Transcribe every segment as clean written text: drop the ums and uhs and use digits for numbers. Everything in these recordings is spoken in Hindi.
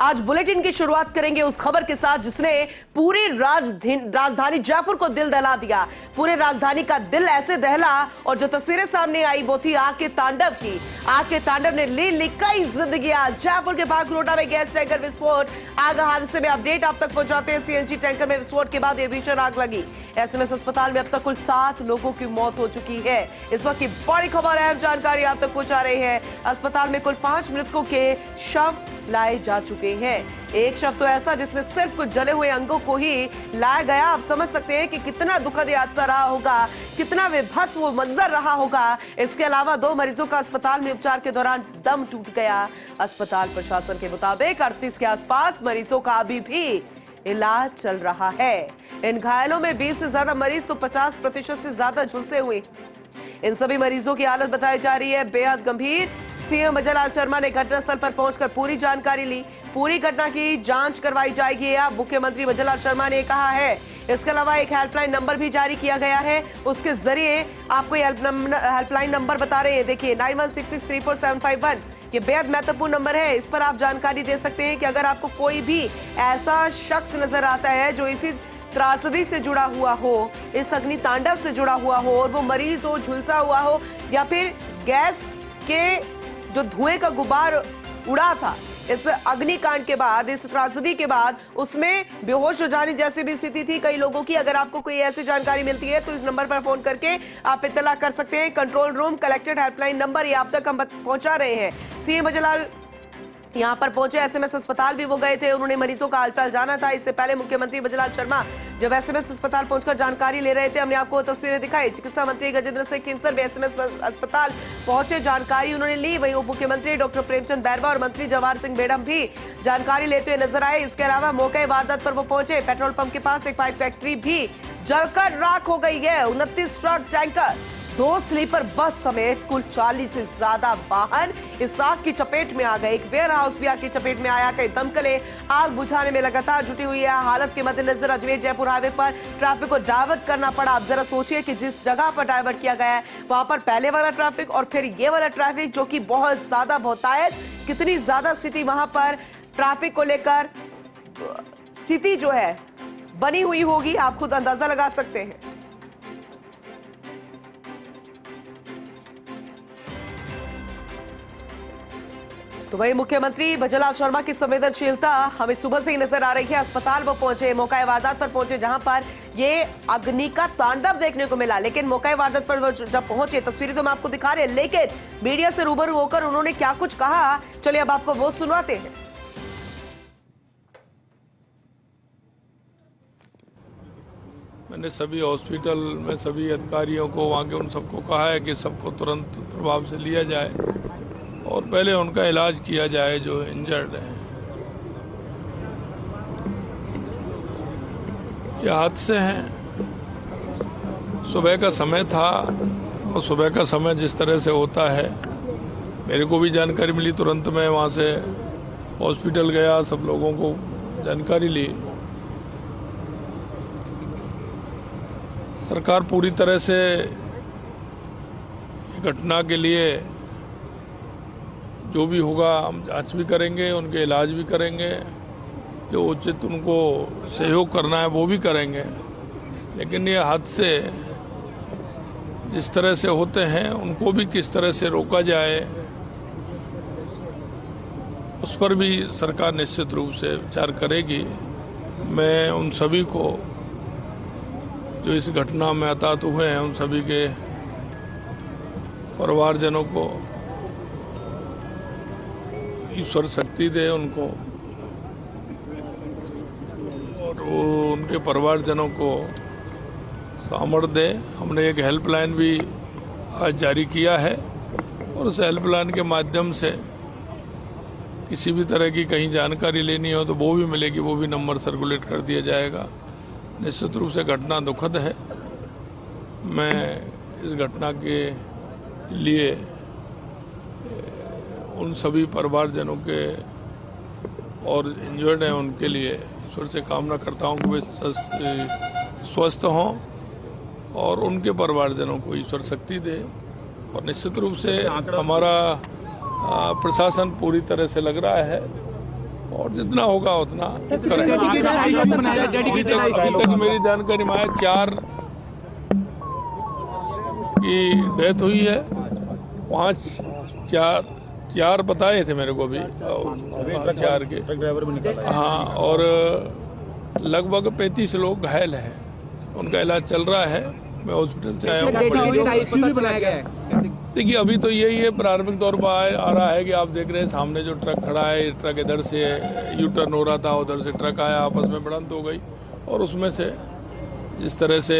आज बुलेटिन की शुरुआत करेंगे उस खबर के साथ जिसने पूरी राजधानी जयपुर को दिल दहला दिया। पूरे राजधानी का दिल ऐसे दहला और जो तस्वीरें सामने आई वो थी आग के तांडव की। आग के तांडव ने ली कई जिंदगियां। जयपुर के भागरोटा में गैस टैंकर विस्फोट। आग हादसे में अपडेट आप तक पहुंचाते हैं। सीएनजी टैंकर में विस्फोट के बाद भीषण आग लगी। एसएमएस अस्पताल में अब तक कुल 7 लोगों की मौत हो चुकी है। इस वक्त की बड़ी खबर, अहम जानकारी आप तक पहुंचा रहे हैं। अस्पताल में कुल 5 मृतकों के शव लाए जा चुके हैं। एक शव तो ऐसा जिसमें सिर्फ कुछ जले हुए अंगों को ही लाया गया। आप समझ सकते हैं कि कितना दुखद हादसा रहा होगा, कितना विभत्स वो मंजर रहा होगा। इसके अलावा 2 मरीजों का अस्पताल में उपचार के दौरान दम टूट गया। अस्पताल प्रशासन के मुताबिक 38 के आसपास मरीजों का अभी भी इलाज चल रहा है। इन घायलों में 20 से ज्यादा मरीज तो 50% से ज्यादा झुलसे हुए। इन सभी मरीजों की हालत बताई जा रही है बेहद गंभीर। सीएम अजय शर्मा ने घटनास्थल पर पहुंचकर पूरी जानकारी ली। पूरी घटना की जांच करवाई जाएगी, अब मुख्यमंत्री अजय शर्मा ने कहा है। इसके अलावा एक हेल्पलाइन नंबर भी जारी किया गया है। उसके जरिए आपको हेल्पलाइन नंबर बता रहे हैं, देखिए 9166347751। ये बेहद महत्वपूर्ण नंबर है। इस पर आप जानकारी दे सकते हैं कि अगर आपको कोई भी ऐसा शख्स नजर आता है जो इसी त्रासदी से जुड़ा हुआ हो, इस अग्नि तांडव से जुड़ा हुआ हो, और वो मरीज हो, झुलसा हुआ हो, या फिर गैस के जो धुएं का गुबार उड़ा था इस अग्निकांड के बाद, इस त्रासदी के बाद, उसमें बेहोश हो जाने जैसी भी स्थिति थी कई लोगों की। अगर आपको कोई ऐसी जानकारी मिलती है तो इस नंबर पर फोन करके आप इत्तला कर सकते हैं। Control room collected helpline number ये आप तक हम पहुंचा रहे हैं। सीएम अजय यहाँ पर पहुंचे, एसएमएस अस्पताल भी वो गए थे, उन्होंने मरीजों का हालचाल जाना था। इससे पहले मुख्यमंत्री अजय शर्मा जब एसएमएस अस्पताल पहुंचकर जानकारी ले रहे थे, हमने आपको तस्वीरें दिखाई। चिकित्सा मंत्री गजेंद्र सिंह खींवसर भी एसएमएस अस्पताल पहुंचे, जानकारी उन्होंने ली। वहीं उप मुख्यमंत्री डॉक्टर प्रेमचंद बैरवा और मंत्री जवाहर सिंह बेडम भी जानकारी लेते हुए नजर आए। इसके अलावा मौके वारदात पर वो पहुंचे। पेट्रोल पंप के पास एक पाइप फैक्ट्री भी जलकर राख हो गई है। 29 ट्रक, टैंकर, 2 स्लीपर बस समेत कुल 40 से ज्यादा वाहन इस आग की चपेट में आ गए। एक वेयर हाउस भी आग की चपेट में आया। कई दमकलें आग बुझाने में लगातार जुटी हुई है। हालत के मद्देनजर अजमेर जयपुर हाईवे पर ट्रैफिक को डाइवर्ट करना पड़ा। आप जरा सोचिए कि जिस जगह पर डाइवर्ट किया गया है वहां पर पहले वाला ट्रैफिक और फिर ये वाला ट्रैफिक जो कि बहुत ज्यादा बहुतायत, कितनी ज्यादा स्थिति वहां पर ट्रैफिक को लेकर स्थिति जो है बनी हुई होगी, आप खुद अंदाजा लगा सकते हैं। तो वही मुख्यमंत्री अजय शर्मा की संवेदनशीलता हमें सुबह से ही नजर आ रही है। अस्पताल वो पहुंचे, मौका वारदात पर पहुंचे जहां पर ये अग्नि का तांडव देखने को मिला। लेकिन मौका वारदात पर जब पहुंचे, तस्वीरें तो मैं आपको दिखा रहे हैं, लेकिन मीडिया से रूबरू होकर उन्होंने क्या कुछ कहा, चलिए अब आपको वो सुनाते हैं। मैंने सभी हॉस्पिटल में सभी अधिकारियों को, वहाँ के उन सबको कहा है कि सबको तुरंत प्रभाव से लिया जाए और पहले उनका इलाज किया जाए जो इंजर्ड हैं। ये हादसे हैं, सुबह का समय था और सुबह का समय जिस तरह से होता है, मेरे को भी जानकारी मिली, तुरंत मैं वहाँ से हॉस्पिटल गया, सब लोगों को जानकारी ली। सरकार पूरी तरह से घटना के लिए जो भी होगा हम जांच भी करेंगे, उनके इलाज भी करेंगे, जो उचित उनको सहयोग करना है वो भी करेंगे। लेकिन ये हादसे जिस तरह से होते हैं उनको भी किस तरह से रोका जाए, उस पर भी सरकार निश्चित रूप से विचार करेगी। मैं उन सभी को जो इस घटना में हताहत हुए हैं, उन सभी के परिवारजनों को ईश्वर शक्ति दे उनको, और वो उनके परिवारजनों को सामर्थ्य दे। हमने एक हेल्पलाइन भी आज जारी किया है और उस हेल्पलाइन के माध्यम से किसी भी तरह की कहीं जानकारी लेनी हो तो वो भी मिलेगी, वो भी नंबर सर्कुलेट कर दिया जाएगा। निश्चित रूप से घटना दुखद है। मैं इस घटना के लिए उन सभी परिवारजनों के और इंजर्ड हैं उनके लिए ईश्वर से कामना करता हूं कि वे स्वस्थ हों और उनके परिवारजनों को ईश्वर शक्ति दे। और निश्चित रूप से हमारा प्रशासन पूरी तरह से लग रहा है और जितना होगा उतना करेंगे। अभी तक मेरी जानकारी में 4 की डेथ हुई है, 4 बताए थे मेरे को भी, 4 के। हाँ, और लगभग 35 लोग घायल हैं, उनका इलाज चल रहा है। मैं हॉस्पिटल से आया हूँ। देखिए अभी तो यही है, प्रारंभिक तौर पर आ रहा है कि आप देख रहे हैं सामने जो ट्रक खड़ा है, ट्रक इधर से यू टर्न हो रहा था, उधर से ट्रक आया, आपस में भिड़ंत हो गई और उसमें से जिस तरह से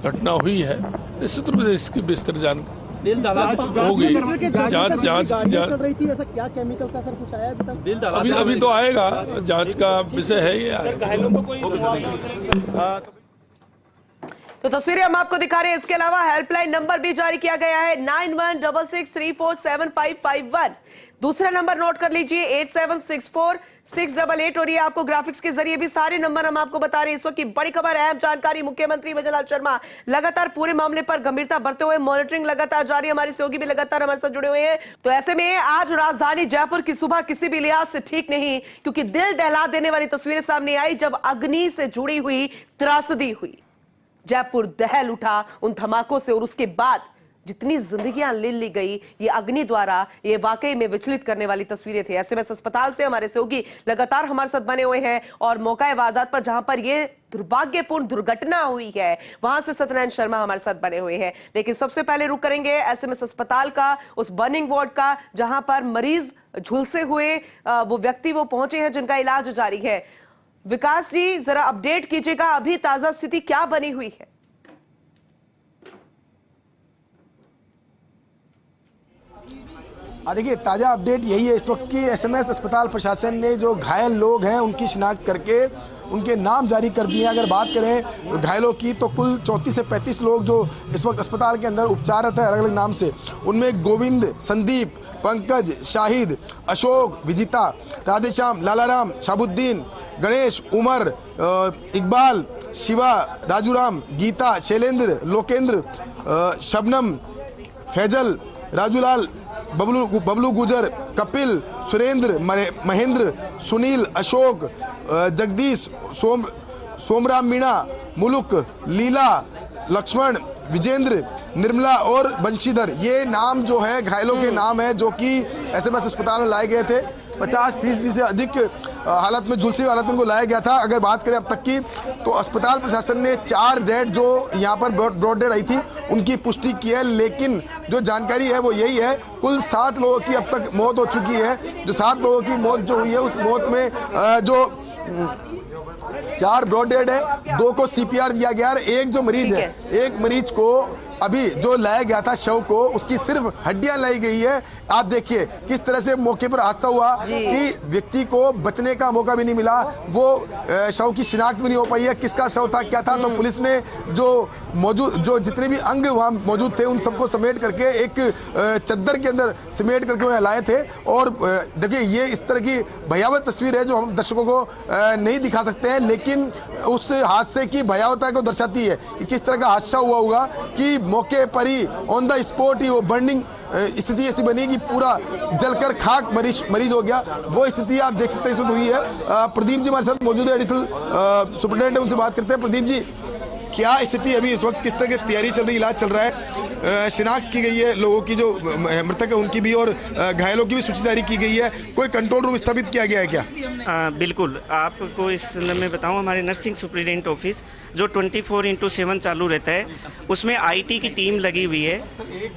घटना हुई है निश्चित रूप से इसकी विस्तृत जानकारी होगी। जांच रही थी, ऐसा क्या केमिकल का सर कुछ आया अभी तक? अभी तो आएगा, जांच का विषय है ये। घायलों को कोई तो तस्वीरें हम आपको दिखा रहे हैं। इसके अलावा हेल्पलाइन नंबर भी जारी किया गया है 9166347551। दूसरा नंबर नोट कर लीजिए 87646888। और ये आपको ग्राफिक्स के जरिए भी सारे नंबर हम आपको बता रहे हैं। इस वक्त की बड़ी खबर, अहम जानकारी। मुख्यमंत्री भजनलाल शर्मा लगातार पूरे मामले पर गंभीरता बरते हुए मॉनिटरिंग लगातार जारी। हमारे सहयोगी भी लगातार हमारे साथ जुड़े हुए हैं। तो ऐसे में आज राजधानी जयपुर की सुबह किसी भी लिहाज से ठीक नहीं, क्योंकि दिल दहला देने वाली तस्वीरें सामने आई जब अग्नि से जुड़ी हुई त्रासदी हुई। जयपुर दहल उठा उन धमाकों से, और उसके बाद जितनी जिंदगियां ले ली गई ये अग्नि द्वारा, ये वाकई में विचलित करने वाली तस्वीरें थी। एसएमएस अस्पताल से हमारे सहयोगी लगातार हमारे साथ बने हुए हैं और मौका वारदात पर जहां पर ये दुर्भाग्यपूर्ण दुर्घटना हुई है वहां से सत्यनारायण शर्मा हमारे साथ बने हुए हैं। लेकिन सबसे पहले रुक करेंगे एसएमएस अस्पताल का, उस बर्निंग वार्ड का, जहां पर मरीज झुलसे हुए वो व्यक्ति वो पहुंचे हैं जिनका इलाज जारी है। विकास जी जरा अपडेट कीजिएगा, अभी ताजा स्थिति क्या बनी हुई है? देखिए ताज़ा अपडेट यही है इस वक्त की। एसएमएस अस्पताल प्रशासन ने जो घायल लोग हैं उनकी शिनाख्त करके उनके नाम जारी कर दिए हैं। अगर बात करें घायलों की तो कुल 34 से 35 लोग जो इस वक्त अस्पताल के अंदर उपचाररत है अलग अलग नाम से। उनमें गोविंद, संदीप, पंकज, शाहिद, अशोक, विजिता, राधेश्याम, लालाराम, शाबुद्दीन, गणेश, उमर, इकबाल, शिवा, राजूराम, गीता, शैलेंद्र, लोकेंद्र, शबनम, फैजल, राजूलाल, बबलू गुजर, कपिल, सुरेंद्र, महेंद्र, सुनील, अशोक, जगदीश, सोमराम मीणा, मुलुक, लीला, लक्ष्मण, विजेंद्र, निर्मला और बंशीधर, ये नाम जो है घायलों के नाम है जो कि एसएमएस अस्पताल में लाए गए थे। 50% से अधिक हालत में, झुलसी हालत में उनको लाया गया था। अगर बात करें अब तक की तो अस्पताल प्रशासन ने 4 डेड जो यहाँ पर ब्रॉड डेड आई थी उनकी पुष्टि की है, लेकिन जो जानकारी है वो यही है कुल 7 लोगों की अब तक मौत हो चुकी है। जो 7 लोगों की मौत जो हुई है उस मौत में जो 4 ब्रॉड डेड है, 2 को सीपीआर दिया गया और एक जो मरीज है, एक मरीज को अभी जो लाया गया था शव को, उसकी सिर्फ हड्डियां लाई गई है। आप देखिए किस तरह से मौके पर हादसा हुआ कि व्यक्ति को बचने का मौका भी नहीं मिला, वो शव की शिनाख्त भी नहीं हो पाई है किसका शव था क्या था। तो पुलिस ने जो जितने भी अंग वहाँ मौजूद थे उन सबको समेट करके एक चद्दर के अंदर समेट करके वहाँ लाए थे। और देखिए ये इस तरह की भयावह तस्वीर है जो हम दर्शकों को नहीं दिखा सकते हैं, लेकिन उस हादसे की भयावहता को दर्शाती है कि किस तरह का हादसा हुआ होगा कि मौके पर ही ऑन द स्पॉट ही वो बर्निंग स्थिति ऐसी बनी कि पूरा जलकर खाक मरीज हो गया। वो स्थिति आप देख सकते हैं इसमें हुई है। प्रदीप जी हमारे साथ मौजूद है, एडिशनल सुपरिटेंडेंट, उनसे बात करते हैं। प्रदीप जी, क्या स्थिति अभी इस वक्त, किस तरह की तैयारी चल रही, इलाज चल रहा है? शिनाख्त की गई है लोगों की जो मृतक है उनकी भी और घायलों की भी सूची जारी की गई है। कोई कंट्रोल रूम स्थापित किया गया है क्या? बिल्कुल, आपको इस मैं बताऊं, हमारे नर्सिंग सुपरिटेंडेंट ऑफिस जो 24/7 चालू रहता है उसमें आईटी की टीम लगी हुई है।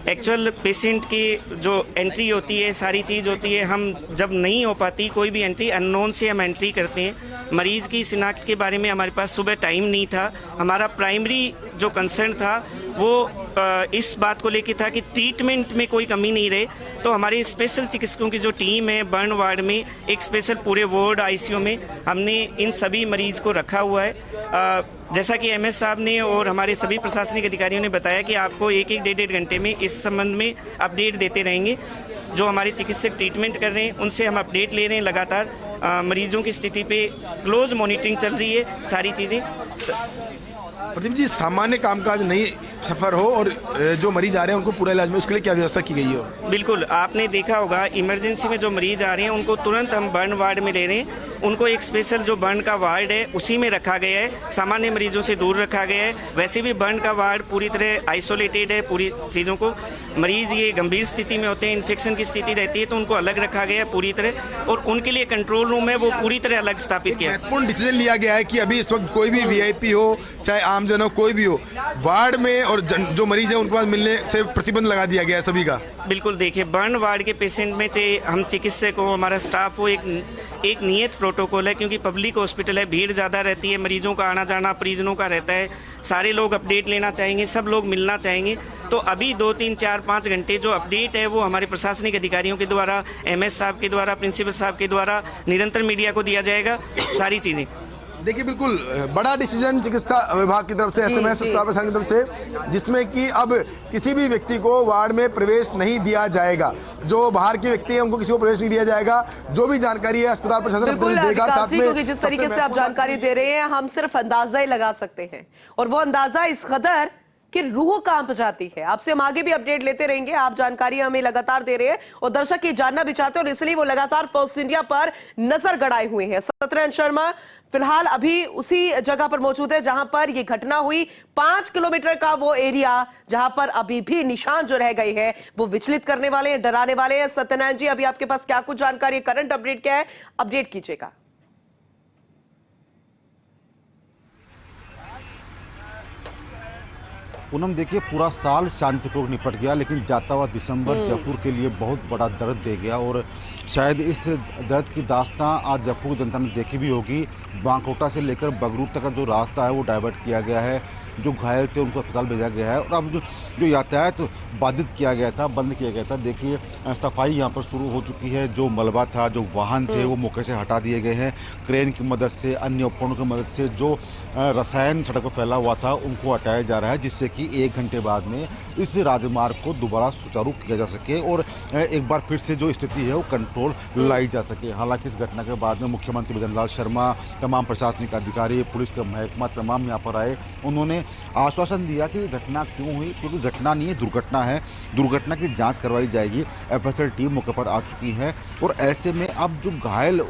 एक्चुअल पेशेंट की जो एंट्री होती है, सारी चीज़ होती है, हम जब नहीं हो पाती कोई भी एंट्री, अननोन से हम एंट्री करते हैं। मरीज़ की शिनाख्त के बारे में हमारे पास सुबह टाइम नहीं था। हमारा प्राइमरी जो कंसर्न था वो इस बात को लेकर था कि ट्रीटमेंट में कोई कमी नहीं रहे, तो हमारे स्पेशल चिकित्सकों की जो टीम है बर्न वार्ड में, एक स्पेशल पूरे वार्ड आईसीयू में हमने इन सभी मरीज़ को रखा हुआ है। जैसा कि एमएस साहब ने और हमारे सभी प्रशासनिक अधिकारियों ने बताया कि आपको 1-1, 1.5 घंटे में इस संबंध में अपडेट देते रहेंगे। जो हमारे चिकित्सक ट्रीटमेंट कर रहे हैं उनसे हम अपडेट ले रहे हैं लगातार। मरीजों की स्थिति पे क्लोज मॉनिटरिंग चल रही है, सारी चीज़ें। प्रदीप जी, सामान्य कामकाज नहीं सफर हो और जो मरीज आ रहे हैं उनको पूरा इलाज में, उसके लिए क्या व्यवस्था की गई हो? बिल्कुल, आपने देखा होगा इमरजेंसी में जो मरीज आ रहे हैं उनको तुरंत हम बर्न वार्ड में ले रहे हैं। उनको एक स्पेशल जो बर्न का वार्ड है उसी में रखा गया है, सामान्य मरीजों से दूर रखा गया है। वैसे भी बर्न का वार्ड पूरी तरह आइसोलेटेड है पूरी चीज़ों को। मरीज ये गंभीर स्थिति में होते हैं, इन्फेक्शन की स्थिति रहती है, तो उनको अलग रखा गया है पूरी तरह, और उनके लिए कंट्रोल रूम है वो पूरी तरह अलग स्थापित किया है। महत्वपूर्ण डिसीजन लिया गया है कि अभी इस वक्त कोई भी वीआईपी हो चाहे आमजन हो, कोई भी हो, वार्ड में और जो मरीज है उनके पास मिलने से प्रतिबंध लगा दिया गया है सभी का। बिल्कुल, देखिए बर्न वार्ड के पेशेंट में चाहे हम चिकित्सक हो, हमारा स्टाफ हो, एक नियत प्रोटोकॉल है, क्योंकि पब्लिक हॉस्पिटल है, भीड़ ज़्यादा रहती है, मरीजों का आना जाना परिजनों का रहता है, सारे लोग अपडेट लेना चाहेंगे, सब लोग मिलना चाहेंगे। तो अभी 2, 3, 4, 5 घंटे जो अपडेट है वो हमारे प्रशासनिक अधिकारियों के द्वारा, एमएस साहब के द्वारा, प्रिंसिपल साहब के द्वारा निरंतर मीडिया को दिया जाएगा सारी चीज़ें। देखिए, बिल्कुल बड़ा डिसीजन चिकित्सा विभाग की तरफ से, एसएमएस अस्पताल प्रशासन की तरफ से, जिसमें कि अब किसी भी व्यक्ति को वार्ड में प्रवेश नहीं दिया जाएगा। जो बाहर के व्यक्ति हैं उनको किसी को प्रवेश नहीं दिया जाएगा। जो भी जानकारी है अस्पताल प्रशासन देगा। साथ में क्योंकि जिस तरीके से आप जानकारी दे रहे हैं हम सिर्फ अंदाजा ही लगा सकते हैं, और वो अंदाजा इस कदर कि रूह कांप जाती है। आपसे हम आगे भी अपडेट लेते रहेंगे, आप जानकारी हमें लगातार दे रहे हैं और दर्शक ये जानना भी चाहते हैं, और इसलिए वो लगातार फोर्स इंडिया पर नजर गड़ाए हुए हैं। सत्यनारायण शर्मा फिलहाल अभी उसी जगह पर मौजूद है जहां पर ये घटना हुई। 5 किलोमीटर का वो एरिया जहां पर अभी भी निशान जो रह गए हैं वो विचलित करने वाले हैं, डराने वाले हैं। सत्यनारायण जी, अभी आपके पास क्या कुछ जानकारी, करंट अपडेट क्या है, अपडेट कीजिएगा। पूनम, देखिए पूरा साल शांतिपूर्वक निपट गया, लेकिन जाता हुआ दिसंबर जयपुर के लिए बहुत बड़ा दर्द दे गया, और शायद इस दर्द की दास्तां आज जयपुर की जनता ने देखी भी होगी। बांकोटा से लेकर बगरू तक का जो रास्ता है वो डाइवर्ट किया गया है, जो घायल थे उनको अस्पताल भेजा गया है, और अब जो यातायात बाधित किया गया था, बंद किया गया था। देखिए सफाई यहाँ पर शुरू हो चुकी है। जो मलबा था, जो वाहन थे वो मौके से हटा दिए गए हैं। क्रेन की मदद से, अन्य उपकरणों की मदद से जो रसायन सड़क पर फैला हुआ था उनको हटाया जा रहा है, जिससे कि 1 घंटे बाद में इस राजमार्ग को दोबारा सुचारू किया जा सके और एक बार फिर से जो स्थिति है वो कंट्रोल लाई जा सके। हालांकि इस घटना के बाद में मुख्यमंत्री भजन लाल शर्मा, तमाम प्रशासनिक अधिकारी, पुलिस का महकमा तमाम यहाँ पर आए। उन्होंने आश्वासन दिया कि घटना क्यों हुई, क्योंकि घटना नहीं है, दुर्घटना है। दुर्घटना की जांच करवाई जाएगी। एफएसएल टीम मौके पर आ चुकी है, और ऐसे में अब जो घायल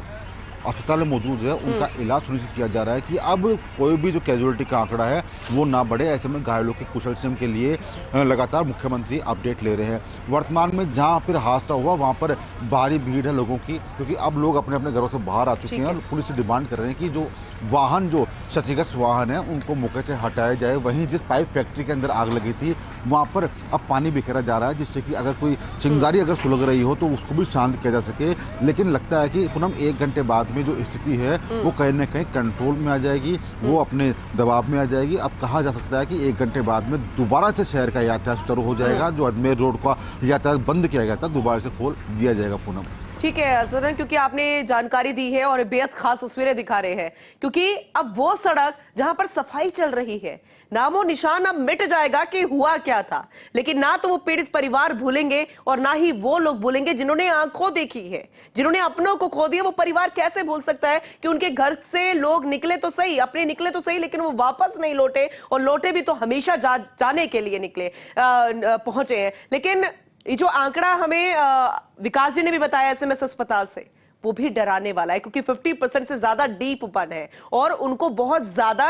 अस्पताल में मौजूद है उनका इलाज सुनिश्चित किया जा रहा है कि अब कोई भी जो कैजुअलिटी का आंकड़ा है वो ना बढ़े। ऐसे में घायलों के कुशल क्षेम के लिए लगातार मुख्यमंत्री अपडेट ले रहे हैं। वर्तमान में जहां फिर हादसा हुआ वहां पर भारी भीड़ है लोगों की, क्योंकि अब लोग अपने अपने घरों से बाहर आ चुके हैं, और पुलिस से डिमांड कर रहे हैं कि जो वाहन, जो क्षतिग्रस्त वाहन है उनको मौके से हटाया जाए। वहीं जिस पाइप फैक्ट्री के अंदर आग लगी थी वहाँ पर अब पानी बिखेरा जा रहा है, जिससे कि अगर कोई चिंगारी अगर सुलग रही हो तो उसको भी शांत किया जा सके। लेकिन लगता है कि पूनम 1 घंटे बाद में जो स्थिति है वो कहीं ना कहीं कंट्रोल में आ जाएगी, वो अपने दबाव में आ जाएगी। अब कहा जा सकता है कि 1 घंटे बाद में दोबारा से शहर का यातायात सुचारू हो जाएगा। जो अजमेर रोड का यातायात बंद किया गया था दोबारा से खोल दिया जाएगा। पूनम, ठीक है सर, क्योंकि आपने जानकारी दी है और बेहद खास तस्वीरें दिखा रहे हैं, क्योंकि अब वो सड़क जहां पर सफाई चल रही है, नामो निशान अब मिट जाएगा कि हुआ क्या था। लेकिन ना तो वो पीड़ित परिवार भूलेंगे और ना ही वो लोग भूलेंगे जिन्होंने आंखों देखी है, जिन्होंने अपनों को खो दिया। वो परिवार कैसे भूल सकता है कि उनके घर से लोग निकले तो सही, अपने निकले तो सही, लेकिन वो वापस नहीं लौटे, और लौटे भी तो हमेशा जाने के लिए निकले पहुंचे हैं। लेकिन ये जो आंकड़ा हमें विकास जी ने भी बताया एसएमएस अस्पताल से, वो भी डराने वाला है, क्योंकि 50% से ज्यादा डीप बर्न है और उनको बहुत ज्यादा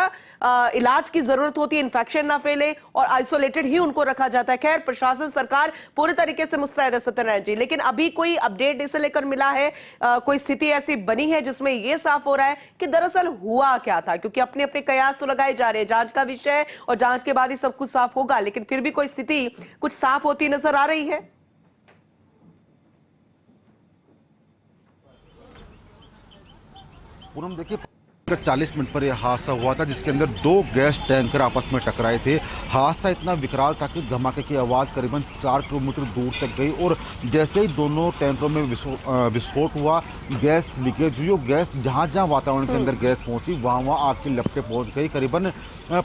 इलाज की जरूरत होती है, इन्फेक्शन ना फैले, और आइसोलेटेड ही उनको रखा जाता है। खैर, प्रशासन, सरकार पूरी तरीके से मुस्तैद है सत्यनारायण जी, लेकिन अभी कोई अपडेट इसे लेकर मिला है, कोई स्थिति ऐसी बनी है जिसमें यह साफ हो रहा है कि दरअसल हुआ क्या था? क्योंकि अपने अपने कयास तो लगाए जा रहे हैं, जांच का विषय है और जांच के बाद ही सब कुछ साफ होगा, लेकिन फिर भी कोई स्थिति कुछ साफ होती नजर आ रही है? पूनम, देखिए 40 मिनट पर यह हादसा हुआ था, जिसके अंदर 2 गैस टैंकर आपस में टकराए थे। हादसा इतना विकराल था कि धमाके की आवाज़ करीबन 4 किलोमीटर दूर तक गई, और जैसे ही दोनों टैंकरों में विस्फोट हुआ, गैस लीकेज हुई, और गैस जहाँ जहाँ वातावरण के अंदर गैस पहुंची वहाँ आग की लपटें पहुंच गई। करीबन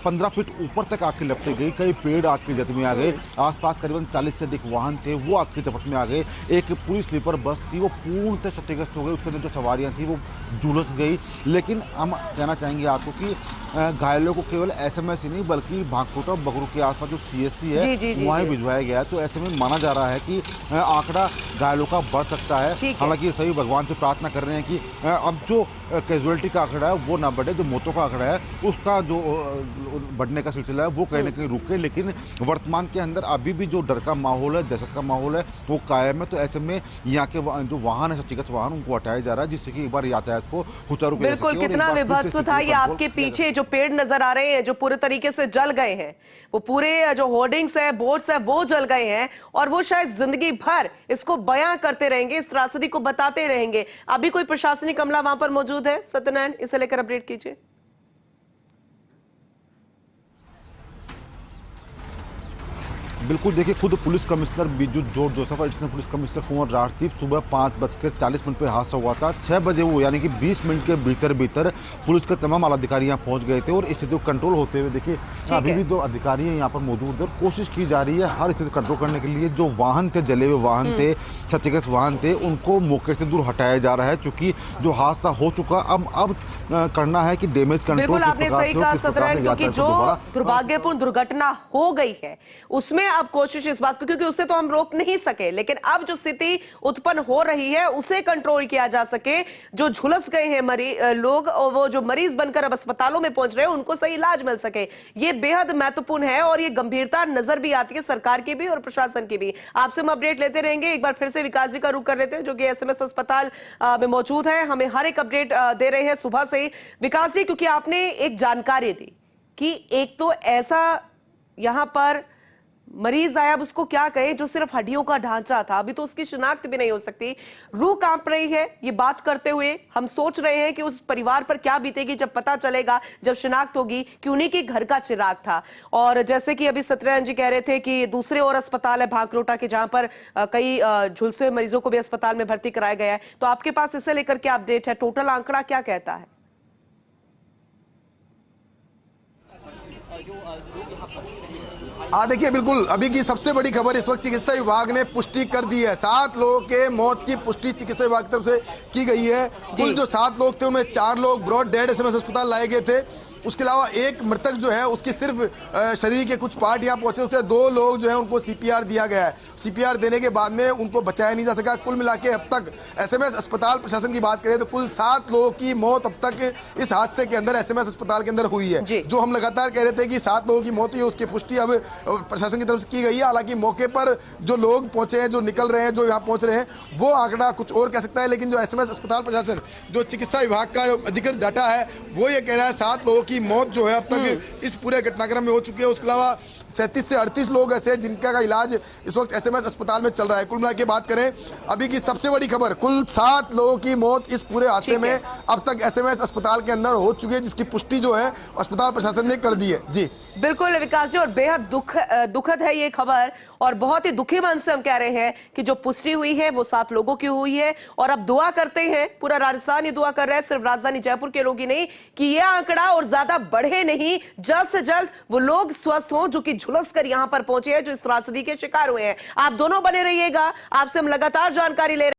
15 फीट ऊपर तक आग की लपटें गई। कई पेड़ आग की जद में आ गए। आसपास करीबन 40 से अधिक वाहन थे, वो आग की चपेट में आ गए। एक पूरी स्लीपर बस थी, वो पूर्णतः क्षतिग्रस्त हो गई। उसके अंदर जो सवारियाँ थी वो झुलस गई। लेकिन हम कहना चाहेंगे आपको कि घायलों को केवल एसएमएस ही नहीं बल्कि भांगकोटा बगरू के आसपास जो सीएससी है वहीं भिजवाया गया है। तो ऐसे में माना जा रहा है कि आंकड़ा घायलों का बढ़ सकता है। हालांकि सभी भगवान से प्रार्थना कर रहे हैं कि अब जो कैजुअलिटी का आंकड़ा है वो ना बढ़े, जो मौतों का आंकड़ा है उसका जो बढ़ने का सिलसिला है वो कहीं ना कहीं रुके। लेकिन वर्तमान के अंदर अभी भी जो डर का माहौल है, दहशत का माहौल है वो कायम है। तो ऐसे में यहाँ के जो वाहन है, चिकित्सा वाहन, उनको हटाया जा रहा है जिससे कि एक बार यातायात को सुचारू किया जा सके। बिल्कुल, कितना विभत्स था ये। आपके पीछे जो पेड़ नजर आ रहे हैं जो पूरे तरीके से जल गए हैं, वो पूरे जो होर्डिंग्स है, बोर्ड्स है, वो जल गए हैं और वो शायद जिंदगी भर इसको बयां करते रहेंगे, इस त्रासदी को बताते रहेंगे। अभी कोई प्रशासनिक अमला वहां पर मौजूद है? सत्यनारायण, इसे लेकर अपडेट कीजिए। बिल्कुल, देखिए खुद police commissioner Biju George Joseph और एडिशनल पुलिस कमिश्नर कुंवर राजदीप सुबह 5:40 पे हादसा हुआ था। 6 बजे वो यानी कि 20 मिनट के भीतर पुलिस के तमाम आला अधिकारी यहाँ पहुँच गए थे और स्थिति को कंट्रोल होते हुए देखिए अभी भी 2 अधिकारी हैं यहाँ पर मौजूद है। कोशिश की जा रही है हर स्थिति कंट्रोल करने के लिए। जो वाहन थे, जले हुए वाहन थे, क्षतिग्रस्त वाहन थे, उनको मौके से दूर हटाया जा रहा है क्योंकि जो हादसा हो चुका अब करना है कि डैमेज कंट्रोल। बिल्कुल, आपने सही कहा सत्यनारायण, क्योंकि जो दुर्भाग्यपूर्ण दुर्घटना हो गई है उसमें अब कोशिश इस बात को, क्योंकि उससे तो हम रोक नहीं सके, लेकिन अब जो स्थिति उत्पन्न हो रही है उसे कंट्रोल किया जा सके। जो झुलस गए हैं लोग और वो जो मरीज बनकर अब अस्पतालों में पहुंच रहे हैं उनको सही इलाज मिल सके, ये बेहद महत्वपूर्ण है और ये गंभीरता नजर भी आती है सरकार की भी और प्रशासन की भी। आपसे हम अपडेट लेते रहेंगे। एक बार फिर से विकास जी का रुख कर लेते हैं जो कि एसएमएस अस्पताल में मौजूद है, हमें हर एक अपडेट दे रहे हैं सुबह से ही। विकास जी, क्योंकि आपने एक जानकारी दी कि एक तो ऐसा यहां पर मरीज आया, अब उसको क्या कहे, जो सिर्फ हड्डियों का ढांचा था, अभी तो उसकी शिनाख्त भी नहीं हो सकती। रूह कांप रही है ये बात करते हुए। हम सोच रहे हैं कि उस परिवार पर क्या बीतेगी जब पता चलेगा, जब शिनाख्त होगी कि उन्हीं के घर का चिराग था। और जैसे कि अभी सत्यनारायण जी कह रहे थे कि दूसरे और अस्पताल है भांकरोटा के जहां पर कई झुलसे मरीजों को भी अस्पताल में भर्ती कराया गया है, तो आपके पास इसे लेकर क्या अपडेट है? टोटल आंकड़ा क्या कहता है? देखिए बिल्कुल अभी की सबसे बड़ी खबर इस वक्त चिकित्सा विभाग ने पुष्टि कर दी है। 7 लोगों के मौत की पुष्टि चिकित्सा विभाग की तरफ से की गई है। कुल जो 7 लोग थे उनमें 4 लोग ब्रॉड डेड एसएमएस अस्पताल लाए गए थे। उसके अलावा एक मृतक जो है उसकी सिर्फ शरीर के कुछ पार्ट यहाँ पहुंचे, उसके 2 लोग जो है उनको सीपीआर दिया गया है। सीपीआर देने के बाद में उनको बचाया नहीं जा सका। कुल मिला के अब तक एसएमएस अस्पताल प्रशासन की बात करें तो कुल 7 लोगों की मौत अब तक इस हादसे के अंदर एसएमएस अस्पताल के अंदर हुई है। जो हम लगातार कह रहे थे कि 7 लोगों की मौत हुई है उसकी पुष्टि अब प्रशासन की तरफ से की गई है। हालांकि मौके पर जो लोग पहुंचे हैं, जो निकल रहे हैं, जो यहाँ पहुंच रहे हैं, वो आंकड़ा कुछ और कह सकता है। लेकिन जो एसएमएस अस्पताल प्रशासन, जो चिकित्सा विभाग का अधिकृत डाटा है, वो ये कह रहा है 7 लोगों की मौत जो है इस पूरे घटनाक्रम में हो चुकी है। उसके अलावा 37 से 38 लोग ऐसे हैं जिनका का इलाज इस वक्त एसएमएस अस्पताल में चल रहा है। कुल मिला के बात करें अभी की सबसे बड़ी खबर, कुल 7 लोगों की मौत इस पूरे हादसे में अब तक एसएमएस अस्पताल के अंदर हो चुकी है, जिसकी पुष्टि जो है अस्पताल प्रशासन ने कर दी है। जी बिल्कुल विकास जी, और बेहद दुखद है ये खबर और बहुत ही दुखी मन से हम कह रहे हैं कि जो पुष्टि हुई है वो 7 लोगों की हुई है। और अब दुआ करते हैं, पूरा राजस्थान ये दुआ कर रहा है, सिर्फ राजधानी जयपुर के लोग ही नहीं, कि ये आंकड़ा और ज्यादा बढ़े नहीं, जल्द से जल्द वो लोग स्वस्थ हों जो कि झुलस कर यहां पर पहुंचे हैं, जो इस त्रासदी के शिकार हुए हैं। आप दोनों बने रहिएगा, आपसे हम लगातार जानकारी ले रहे हैं।